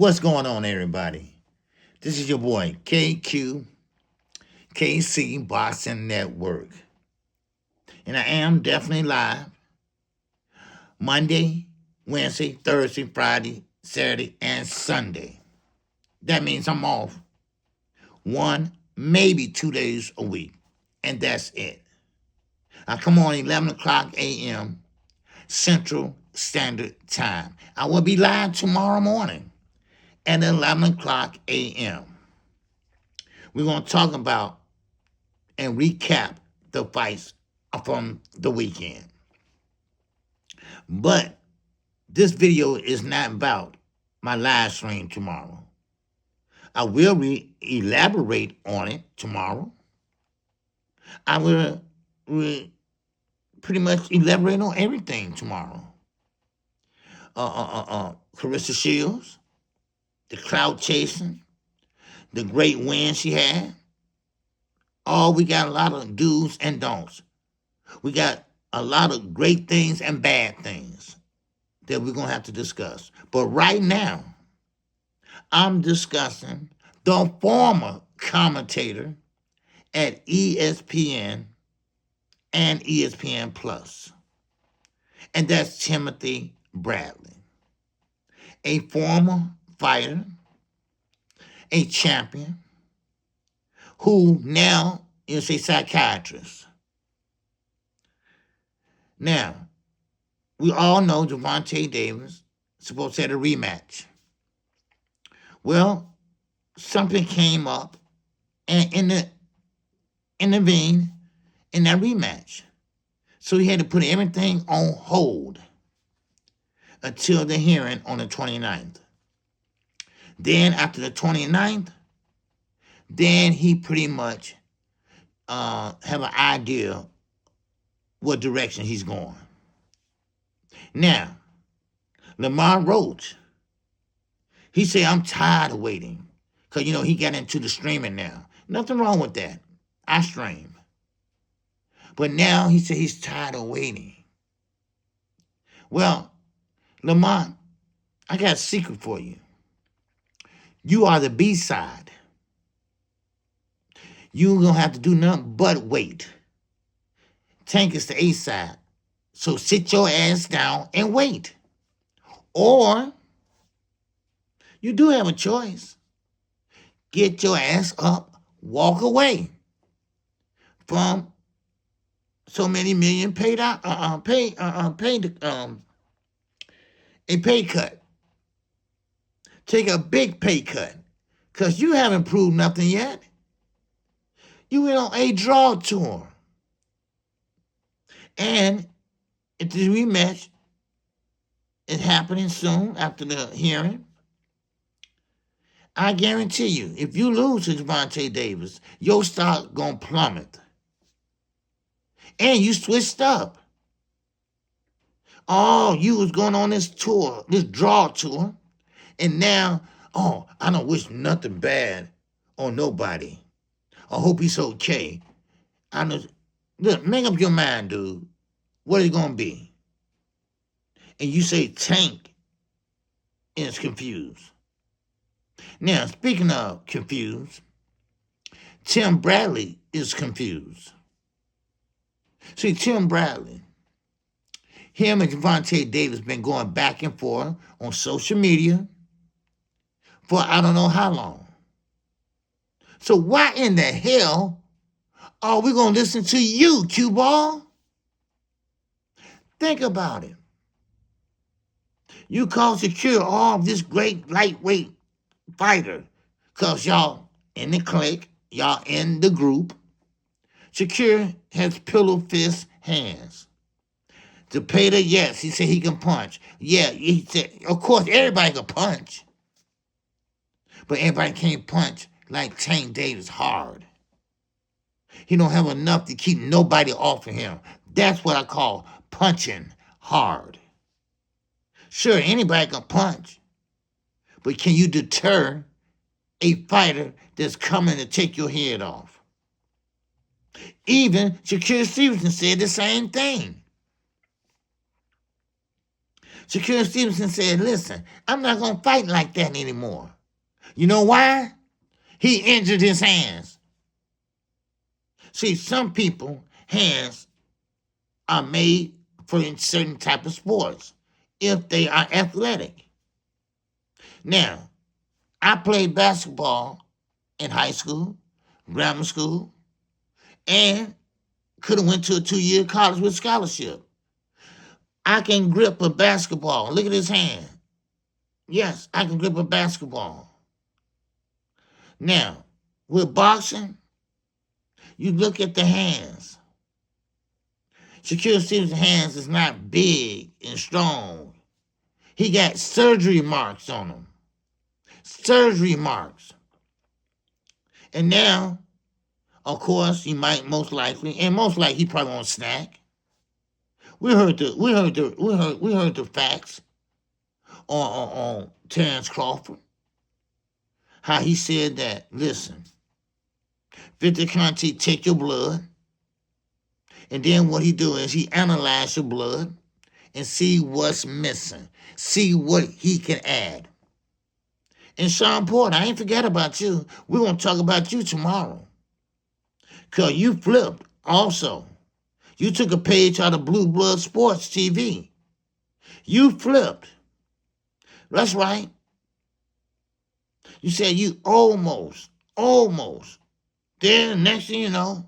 What's going on, everybody? This is your boy, KQKC Boxing Network. And I am definitely live Monday, Wednesday, Thursday, Friday, Saturday, and Sunday. That means I'm off 1, maybe 2 days a week. And that's it. I come on 11 o'clock a.m. Central Standard Time. I will be live tomorrow morning at 11 o'clock a.m. We're going to talk about and recap the fights from the weekend. But this video is not about my live stream tomorrow. I will elaborate on it tomorrow. I will pretty much elaborate on everything tomorrow. Clarissa Shields, the clout chasing, the great win she had. We got a lot of do's and don'ts. We got a lot of great things and bad things that we're going to have to discuss. But right now, I'm discussing the former commentator at ESPN and ESPN Plus. And that's Timothy Bradley, a former fighter, a champion, who now is a psychiatrist. Now, we all know Gervonta Davis supposed to have a rematch. Well, something came up and intervened in that rematch. So he had to put everything on hold until the hearing on the 29th. Then after the 29th, then he pretty much have an idea what direction he's going. Now, Lamont Roach, he said, I'm tired of waiting. Because, he got into the streaming now. Nothing wrong with that. I stream. But now he said he's tired of waiting. Well, Lamont, I got a secret for you. You are the B-side. You ain't going to have to do nothing but wait. Tank is the A-side. So sit your ass down and wait. Or you do have a choice. Get your ass up, walk away from so many million paid out, a pay cut. Take a big pay cut, because you haven't proved nothing yet. You went on a draw tour. And if the rematch is happening soon after the hearing, I guarantee you, if you lose to Gervonta Davis, your stock gonna plummet. And you switched up. You was going on this tour, this draw tour, and now, I don't wish nothing bad on nobody. I hope he's okay. Look, make up your mind, dude. What is it gonna be? And you say Tank is confused. Now, speaking of confused, Tim Bradley is confused. See, Tim Bradley, him and Gervonta Davis been going back and forth on social media for I don't know how long. So why in the hell are we going to listen to you, cue ball? Think about it. You call secure this great lightweight fighter because y'all in the clique, y'all in the group. Secure has pillow fist hands. Zepeda, yes, he said he can punch. Yeah, he said, of course, everybody can punch. But everybody can't punch like Tank Davis hard. He don't have enough to keep nobody off of him. That's what I call punching hard. Sure, anybody can punch. But can you deter a fighter that's coming to take your head off? Even Shakur Stevenson said the same thing. Shakur Stevenson said, listen, I'm not going to fight like that anymore. You know why? He injured his hands. See, some people, hands are made for certain type of sports if they are athletic. Now, I played basketball in high school, grammar school, and could have went to a 2-year college with scholarship. I can grip a basketball. Look at his hand. Yes, I can grip a basketball. Now, with boxing, you look at the hands. Shakur Stevenson's hands is not big and strong. He got surgery marks on him. Surgery marks. And now, of course, he might most likely he probably won't snack. We heard the facts on Terrence Crawford. How he said that, listen, Victor Conte take your blood, and then what he do is he analyze your blood and see what's missing, see what he can add. And Sean Porter, I ain't forget about you. We're going to talk about you tomorrow. Because you flipped also. You took a page out of Blue Blood Sports TV. You flipped. That's right. You said you almost. Then next thing you know,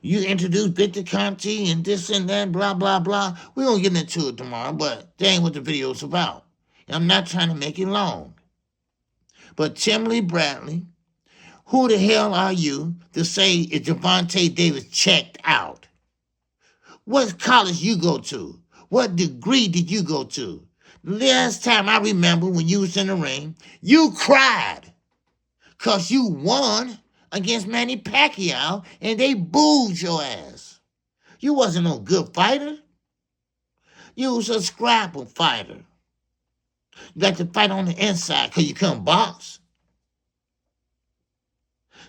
you introduced Victor Conte and this and that, blah, blah, blah. We're going to get into it tomorrow, but that ain't what the video's about. I'm not trying to make it long. But Tim Lee Bradley, who the hell are you to say if Gervonta Davis checked out? What college you go to? What degree did you go to? Last time I remember when you was in the ring, you cried because you won against Manny Pacquiao and they booed your ass. You wasn't no good fighter. You was a scrapple fighter. You got to fight on the inside because you couldn't box.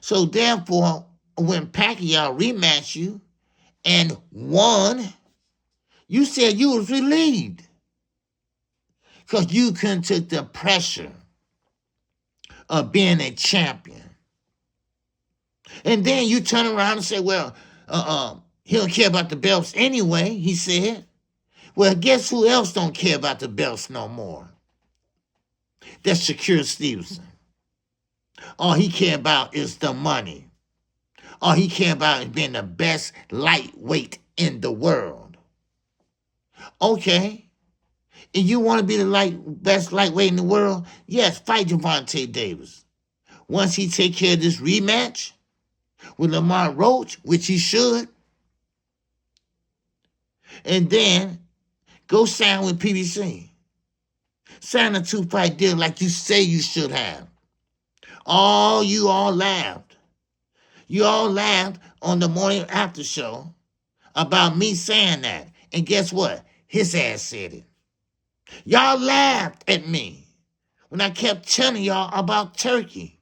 So therefore, when Pacquiao rematched you and won, you said you was relieved because you couldn't take the pressure of being a champion. And then you turn around and say, well, he don't care about the belts anyway, he said. Well, guess who else don't care about the belts no more? That's Shakur Stevenson. All he care about is the money. All he care about is being the best lightweight in the world. Okay. And you want to be the best lightweight in the world? Yes, fight Gervonta Davis. Once he take care of this rematch with Lamont Roach, which he should, and then go sign with PBC. Sign a 2-fight deal like you say you should have. You all laughed. You all laughed on the morning after show about me saying that. And guess what? His ass said it. Y'all laughed at me when I kept telling y'all about Turkey.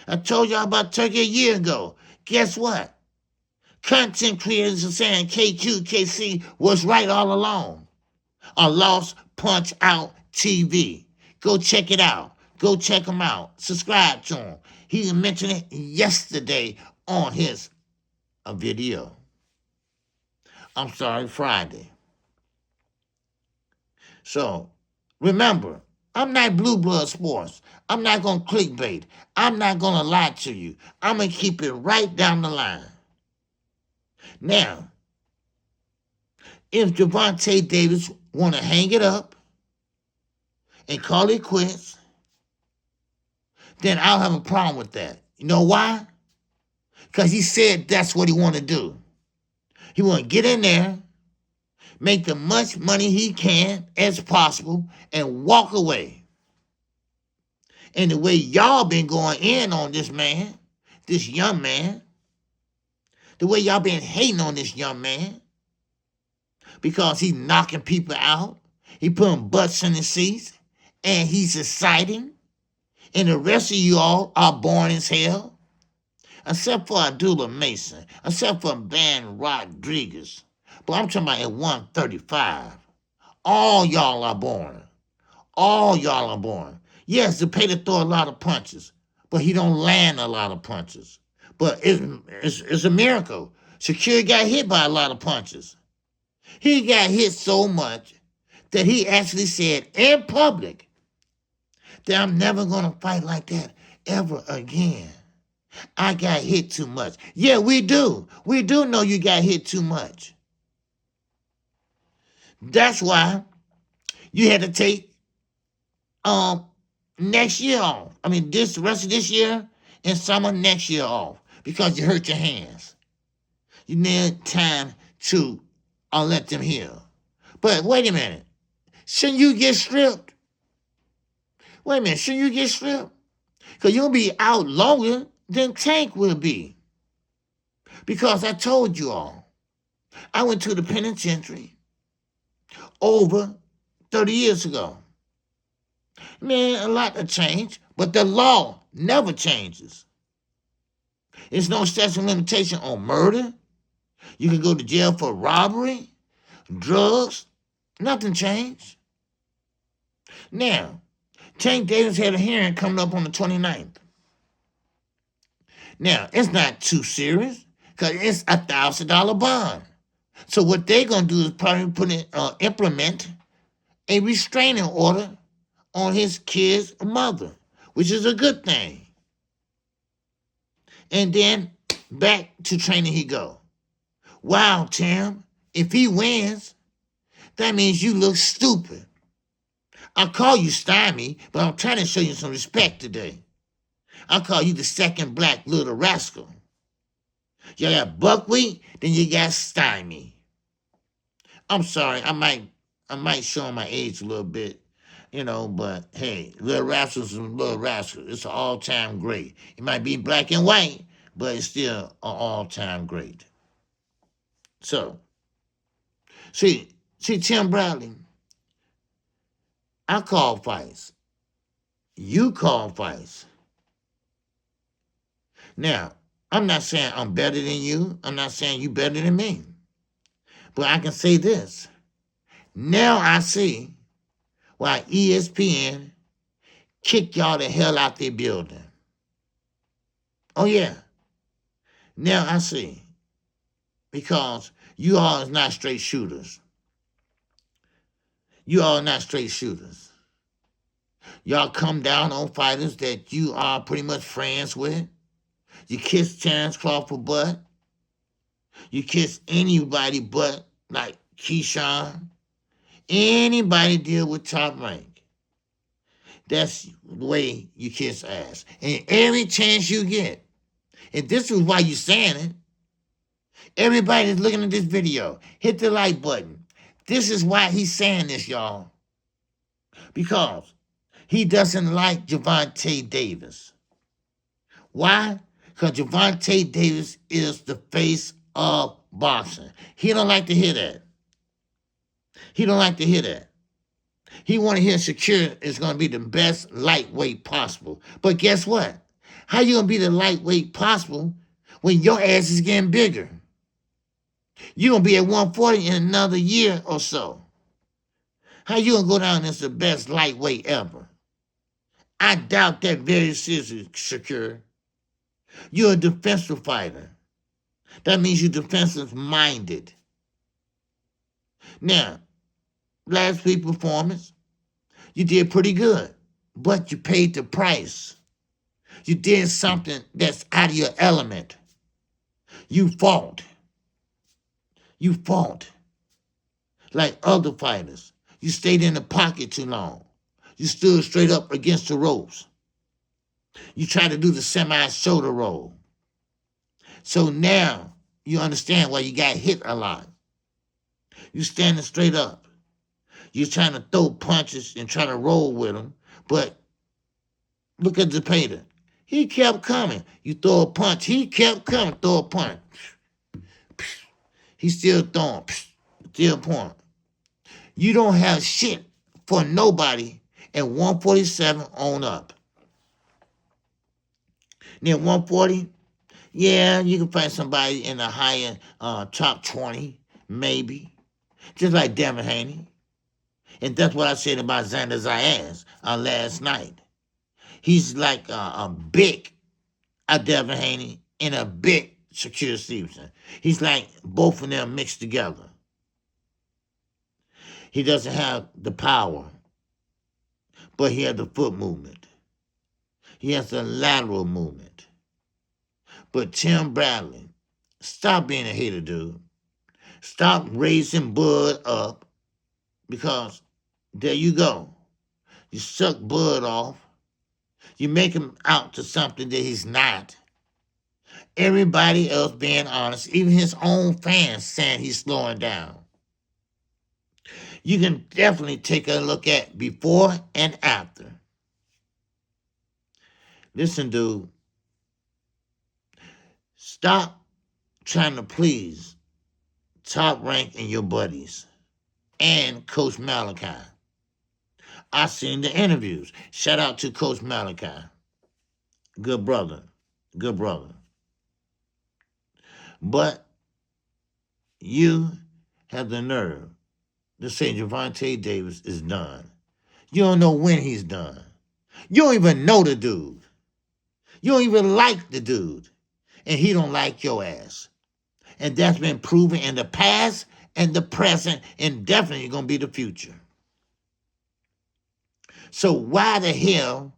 I told y'all about Turkey a year ago. Guess what? Content creators are saying KQKC was right all along. A Lost Punch Out TV. Go check it out. Go check him out. Subscribe to him. He mentioned it yesterday on his video. I'm sorry, Friday. So, remember, I'm not Blue Blood Sports. I'm not going to clickbait. I'm not going to lie to you. I'm going to keep it right down the line. Now, if Gervonta Davis want to hang it up and call it quits, then I'll have a problem with that. You know why? Because he said that's what he want to do. He want to get in there, make the much money he can as possible, and walk away. And the way y'all been going in on this man, this young man, the way y'all been hating on this young man, because he's knocking people out, he putting butts in the seats, and he's exciting, and the rest of you all are boring as hell, except for Abdullah Mason, except for Van Rodriguez. But I'm talking about at 135. All y'all are born. All y'all are born. Yes, DePater throw a lot of punches, but he don't land a lot of punches. But it's a miracle. Shakur got hit by a lot of punches. He got hit so much that he actually said in public that I'm never going to fight like that ever again. I got hit too much. Yeah, we do. We do know you got hit too much. That's why you had to take next year off. I mean, this rest of this year and some of next year off because you hurt your hands. You need time to let them heal. But wait a minute. Shouldn't you get stripped? Wait a minute. Shouldn't you get stripped? Because you'll be out longer than Tank will be. Because I told you all, I went to the penitentiary over 30 years ago. Man, a lot has changed, but the law never changes. There's no statute of limitation on murder. You can go to jail for robbery, drugs. Nothing changed. Now, Tank Davis had a hearing coming up on the 29th. Now, it's not too serious because it's a $1,000 bond. So what they're going to do is probably implement a restraining order on his kid's mother, which is a good thing. And then back to training he go. Wow, Tim, if he wins, that means you look stupid. I'll call you Stymie, but I'm trying to show you some respect today. I'll call you the second black little rascal. You got Buckwheat, then you got Stymie. I'm sorry, I might show my age a little bit, but hey, Little Rascals is Little Rascals. It's an all-time great. It might be black and white, but it's still an all-time great. So, see, Tim Bradley, I call fights. You call fights. Now, I'm not saying I'm better than you. I'm not saying you better than me. But I can say this. Now I see why ESPN kicked y'all the hell out their building. Oh, yeah. Now I see. Because you all is not straight shooters. You all not straight shooters. Y'all come down on fighters that you are pretty much friends with. You kiss Terrence Crawford butt. You kiss anybody but like Keyshawn. Anybody deal with Top Rank. That's the way you kiss ass. And every chance you get, and this is why you're saying it, everybody that's looking at this video, hit the like button. This is why he's saying this, y'all. Because he doesn't like Gervonta Davis. Why? Because Gervonta Davis is the face of boxing. He don't like to hear that. He don't like to hear that. He want to hear Shakur is going to be the best lightweight possible. But guess what? How you going to be the lightweight possible when your ass is getting bigger? You're going to be at 140 in another year or so. How you going to go down as the best lightweight ever? I doubt that very seriously, Shakur. You're a defensive fighter. That means you're defensive-minded. Now, last week's performance, you did pretty good, but you paid the price. You did something that's out of your element. You fought. You fought like other fighters. You stayed in the pocket too long. You stood straight up against the ropes. You tried to do the semi-shoulder roll. So now you understand why you got hit a lot. You standing straight up. You're trying to throw punches and try to roll with them, but look at DePater. He kept coming. You throw a punch. He kept coming. Throw a punch. He's still throwing. Still point. You don't have shit for nobody at 147 on up. Then 140, yeah, you can find somebody in the higher top 20, maybe. Just like Devin Haney. And that's what I said about Xander Zayas last night. He's like a big Devin Haney and a big Shakira Stevenson. He's like both of them mixed together. He doesn't have the power, but he has the foot movement. He has the lateral movement. But Tim Bradley, stop being a hater, dude. Stop raising Bud up, because there you go. You suck Bud off. You make him out to something that he's not. Everybody else being honest, even his own fans saying he's slowing down. You can definitely take a look at before and after. Listen, dude. Stop trying to please Top Rank and your buddies and Coach Malachi. I seen the interviews. Shout out to Coach Malachi. Good brother. Good brother. But you have the nerve to say Gervonta Davis is done. You don't know when he's done. You don't even know the dude. You don't even like the dude. And he don't like your ass. And that's been proven in the past and the present and definitely going to be the future. So why the hell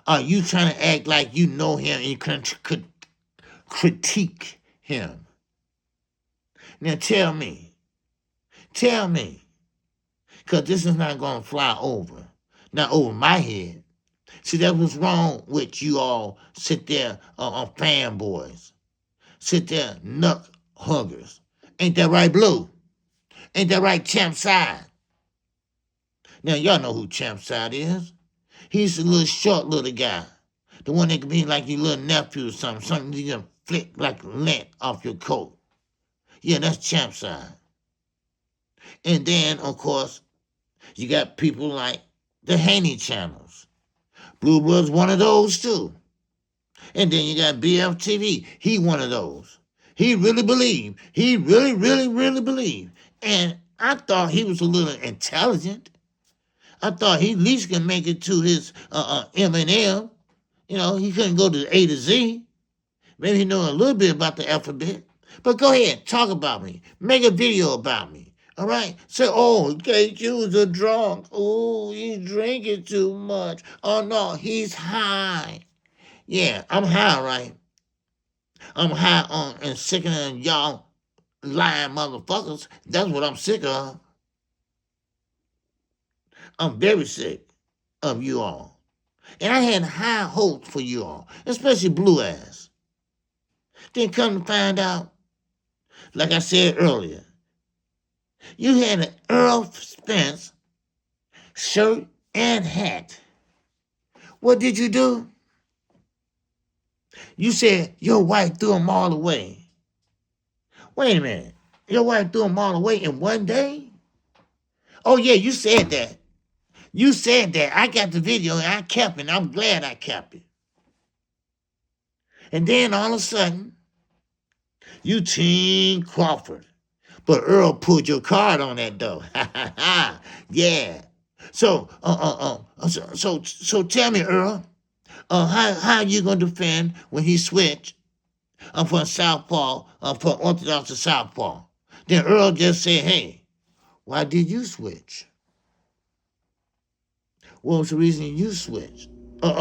are you trying to act like you know him and you can critique him? Now tell me, because this is not going to fly over, not over my head. See, that's what's wrong with you all sit there on fanboys. Sit there nut huggers. Ain't that right, Blue? Ain't that right, Champ Side? Now, y'all know who Champ Side is. He's the little short little guy. The one that can be like your little nephew or something you can flick like lint off your coat. Yeah, that's Champ Side. And then, of course, you got people like the Haney channels. Blue was one of those, too. And then you got BFTV. He one of those. He really believed. He really, really, really believed. And I thought he was a little intelligent. I thought he at least can make it to his M&M. You know, he couldn't go to A to Z. Maybe he know a little bit about the alphabet. But go ahead, talk about me. Make a video about me. All right? Say, oh, KQ's a drunk. Oh, he's drinking too much. Oh, no, he's high. Yeah, I'm high, right? I'm high on and sick of y'all lying motherfuckers. That's what I'm sick of. I'm very sick of you all. And I had high hopes for you all, especially Blue Ass. Then come to find out, like I said earlier, you had an Earl Spence shirt and hat. What did you do? You said your wife threw them all away. Wait a minute. Your wife threw them all away in one day? Oh, yeah, you said that. You said that. I got the video and I kept it. I'm glad I kept it. And then all of a sudden, you Team Crawford. But Earl pulled your card on that though. Yeah. So tell me, Earl, how you gonna defend when he switched from Southpaw from Orthodox to Southpaw? Then Earl just said, "Hey, why did you switch? What was the reason you switched? What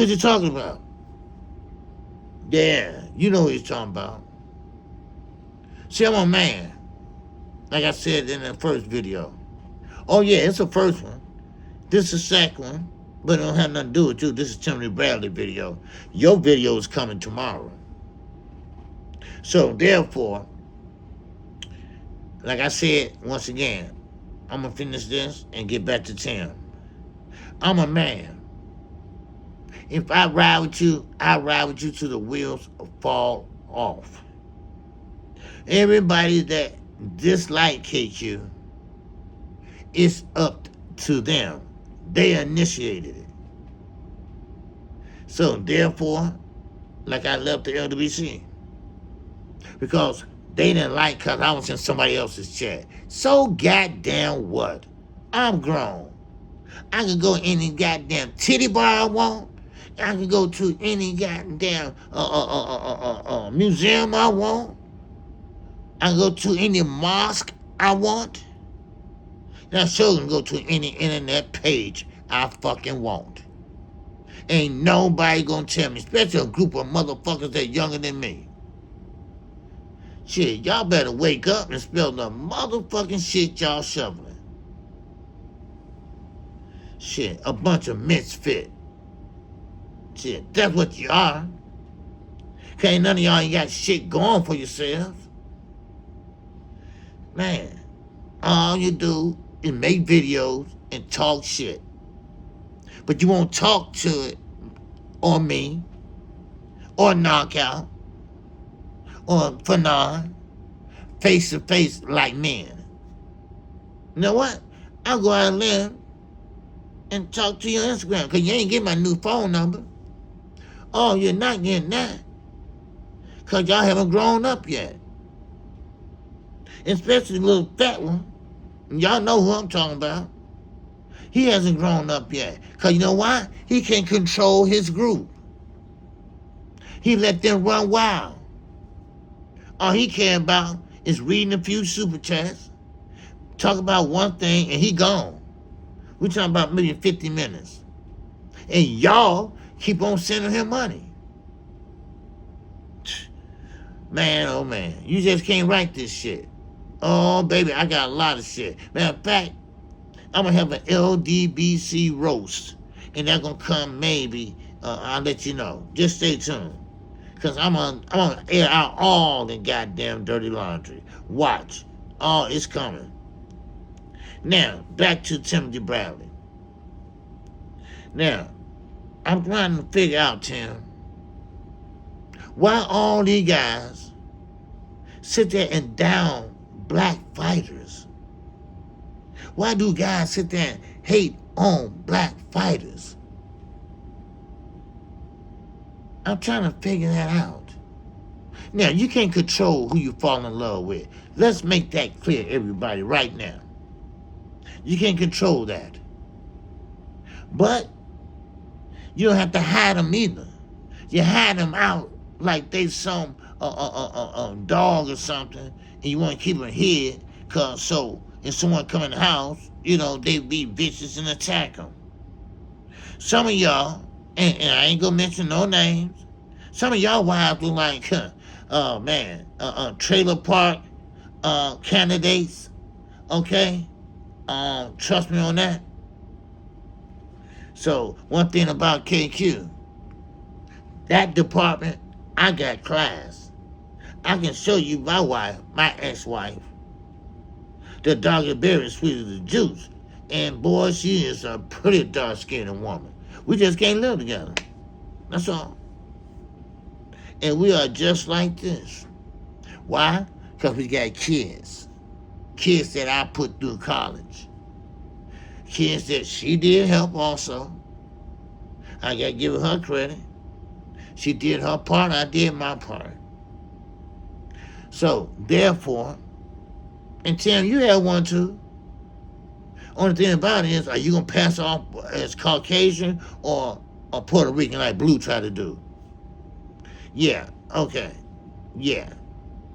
you talking about? Yeah, you know what he's talking about. See, I'm a man. Like I said in the first video. Oh, yeah, it's the first one. This is the second one. But it don't have nothing to do with you. This is Timothy Bradley video. Your video is coming tomorrow. So, therefore, like I said, once again, I'm going to finish this and get back to Tim. I'm a man. If I ride with you, I ride with you till the wheels fall off. Everybody that dislike KQ, it's up to them. They initiated it. So therefore, like I left the LWC, because they didn't like because I was in somebody else's chat. So goddamn what? I'm grown. I can go any goddamn titty bar I want. I can go to any goddamn museum I want. I can go to any mosque I want. And I sure can go to any internet page I fucking want. Ain't nobody gonna tell me, especially a group of motherfuckers that younger than me. Shit, y'all better wake up and spell the motherfucking shit y'all shoveling. Shit, a bunch of misfit. Shit, that's what you are. Cause ain't none of y'all ain't got shit going for yourselves. Man, all you do is make videos and talk shit. But you won't talk to it, or me, or Knockout, or Fanon, face to face like men. You know what? I'll go out and live and talk to your Instagram, because you ain't getting my new phone number. Oh, you're not getting that, because y'all haven't grown up yet. Especially the little fat one. Y'all know who I'm talking about. He hasn't grown up yet. Because you know why? He can't control his group. He let them run wild. All he care about is reading a few super chats, talk about one thing, and he gone. We're talking about maybe 50 minutes. And y'all keep on sending him money. Man, oh man, you just can't write this shit. Oh, baby, I got a lot of shit. Matter of fact, I'm going to have an LDBC roast. And that's going to come maybe, I'll let you know. Just stay tuned. Because I'm going to air out all the goddamn dirty laundry. Watch. Oh, it's coming. Now, back to Timothy Bradley. Now, I'm trying to figure out, Tim, why all these guys sit there and down black fighters. Why do guys sit there and hate on black fighters? I'm trying to figure that out. Now, you can't control who you fall in love with. Let's make that clear, everybody, right now. You can't control that. But you don't have to hide them either. You hide them out like they some dog or something, and you want to keep them hid, because so if someone come in the house, you know, they be vicious and attack them. Some of y'all, and I ain't gonna mention no names, some of y'all wives look like, oh man, trailer park candidates, okay? Trust me on that. So, one thing about KQ, that department, I got class. I can show you my wife, my ex-wife. The dog is very sweet as the juice. And boy, she is a pretty dark-skinned woman. We just can't live together. That's all. And we are just like this. Why? Because we got kids. Kids that I put through college. Kids that she did help also. I got to give her credit. She did her part, I did my part. So, therefore, and Tim, you had one too. Only thing about it is, are you going to pass off as Caucasian or Puerto Rican like Blue tried to do? Yeah, okay. Yeah,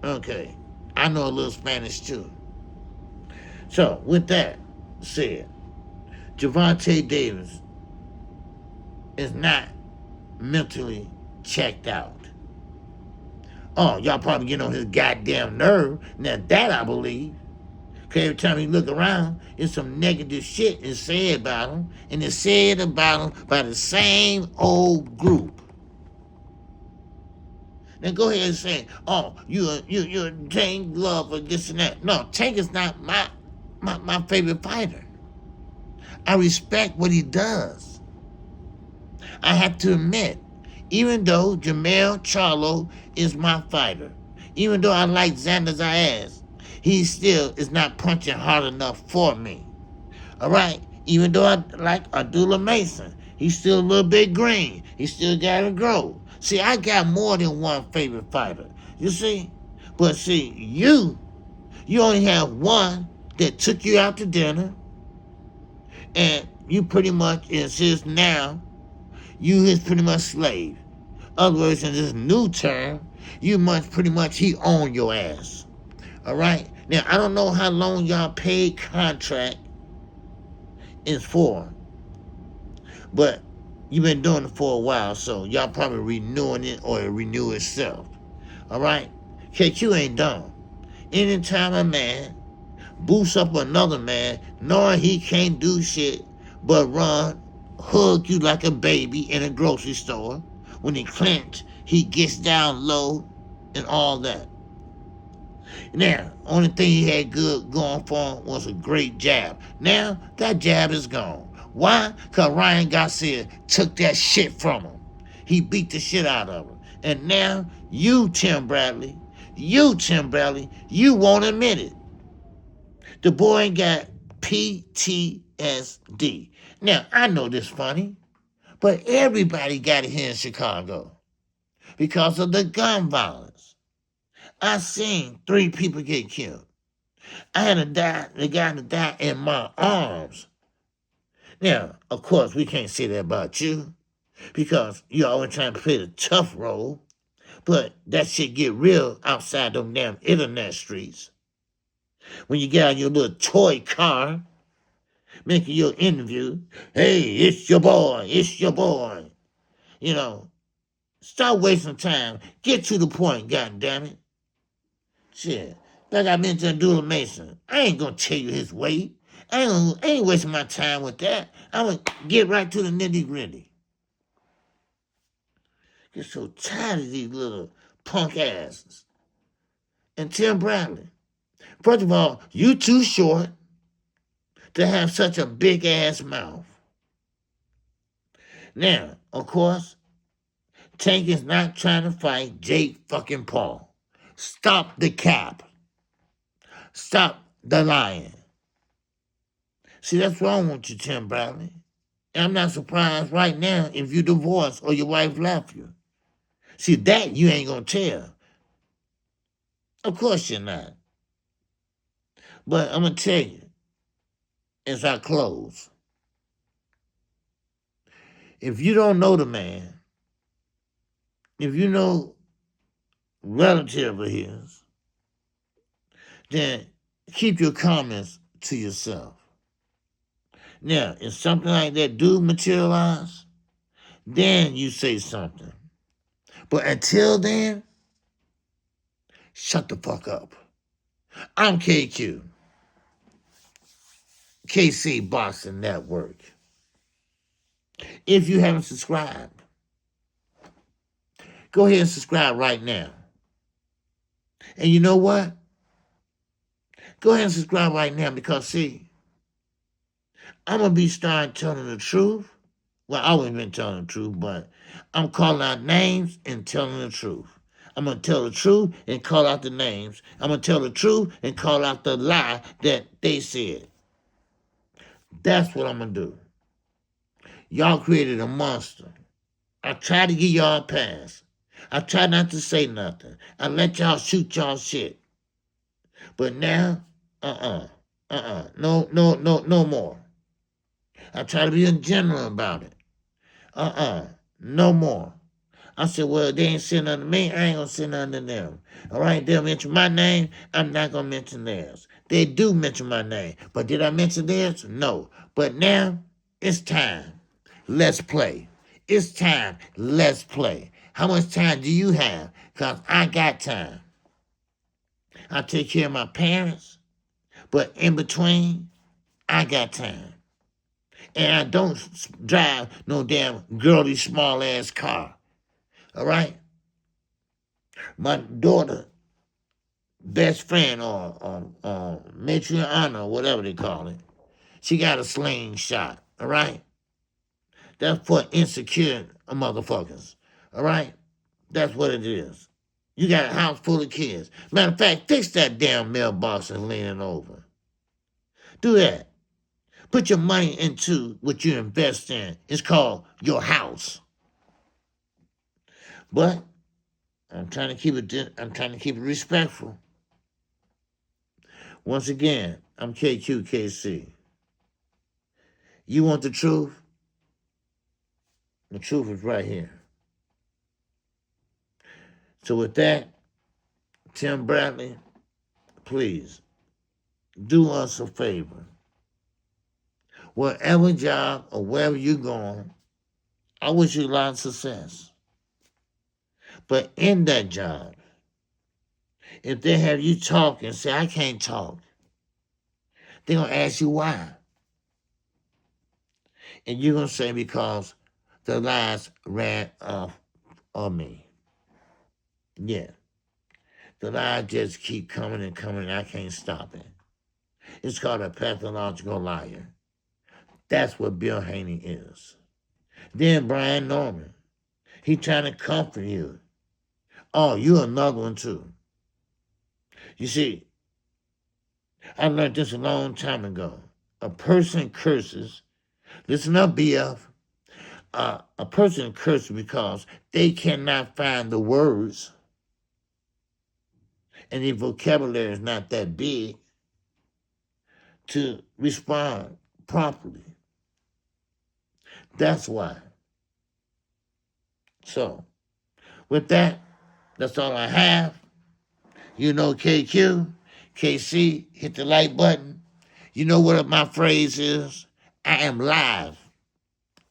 okay. I know a little Spanish too. So, with that said, Gervonta Davis is not mentally checked out. Oh, y'all probably get on his goddamn nerve. Now that I believe. Because every time you look around, it's some negative shit is said about him. And it's said about him by the same old group. Now go ahead and say, oh, you're Tank Love or this and that. No, Tank is not my favorite fighter. I respect what he does. I have to admit, even though Jermell Charlo is my fighter, even though I like Xander Zayas, he still is not punching hard enough for me. All right? Even though I like Abdullah Mason, he's still a little bit green. He still got to grow. See, I got more than one favorite fighter. You see? But see, you only have one that took you out to dinner, and you pretty much insist now you his pretty much slave. Other words, in this new term, you must pretty much he own your ass. All right. Now I don't know how long y'all paid contract is for, but you've been doing it for a while, so y'all probably renewing it or it renew itself. All right. KQ ain't dumb. Anytime a man boosts up another man, knowing he can't do shit but run, hug you like a baby in a grocery store. When he clench, he gets down low and all that. Now, only thing he had good going for him was a great jab. Now, that jab is gone. Why? Because Ryan Garcia took that shit from him. He beat the shit out of him. And now, Tim Bradley, you won't admit it. The boy got PTSD. Now, I know this funny, but everybody got it here in Chicago because of the gun violence. I seen 3 people get killed. I had the guy that died in my arms. Now, of course, we can't say that about you because you're always trying to play the tough role, but that shit get real outside them damn internet streets. When you get out your little toy car, making your interview, hey, it's your boy. You know, stop wasting time. Get to the point, goddammit. Shit. Like I mentioned Doodle Mason, I ain't gonna tell you his weight. I ain't wasting my time with that. I'm gonna get right to the nitty gritty. Get so tired of these little punk asses. And Tim Bradley. First of all, you too short to have such a big ass mouth. Now, of course, Tank is not trying to fight Jake fucking Paul. Stop the cap. Stop the lying. See, that's wrong with you, Tim Bradley. And I'm not surprised right now if you divorced or your wife left you. See, that you ain't gonna tell. Of course you're not. But I'm gonna tell you, as I close, if you don't know the man, if you know relative of his, then keep your comments to yourself. Now, if something like that do materialize, then you say something. But until then, shut the fuck up. I'm KQ, KC Boxing Network. If you haven't subscribed, go ahead and subscribe right now. And you know what? Go ahead and subscribe right now because, see, I'm going to be starting telling the truth. Well, I always been telling the truth, but I'm calling out names and telling the truth. I'm going to tell the truth and call out the names. I'm going to tell the truth and call out the lie that they said. That's what I'm going to do. Y'all created a monster. I tried to give y'all a pass. I tried not to say nothing. I let y'all shoot y'all shit. But now, no more. I try to be general about it. No more. I said, well, they ain't saying nothing to me. I ain't gonna say nothing to them. All right, they'll mention my name. I'm not gonna mention theirs. They do mention my name, but did I mention theirs? No. But now it's time. Let's play. It's time. Let's play. How much time do you have? Because I got time. I take care of my parents, but in between, I got time. And I don't drive no damn girly small ass car. All right? My daughter, best friend or matron honor, whatever they call it, she got a slingshot. All right? That's for insecure motherfuckers. All right? That's what it is. You got a house full of kids. Matter of fact, fix that damn mailbox that's leaning over. Do that. Put your money into what you invest in. It's called your house. But I'm trying to keep it. I'm trying to keep it respectful. Once again, I'm KQKC. You want the truth? The truth is right here. So with that, Tim Bradley, please do us a favor. Whatever job or wherever you're going, I wish you a lot of success. But in that job, if they have you talk and say, I can't talk, they're going to ask you why. And you're going to say, because the lies ran off of me. Yeah. The lies just keep coming and coming, and I can't stop it. It's called a pathological liar. That's what Bill Haney is. Then Brian Norman, he trying to comfort you. Oh, you're another one too. You see, I learned this a long time ago. A person curses, listen up, BF. A person curses because they cannot find the words and their vocabulary is not that big to respond properly. That's why. So, with that, that's all I have. You know KQ, KC, hit the like button. You know what my phrase is? I am live.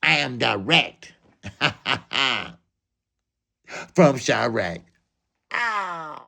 I am direct. From Chirac. Ah.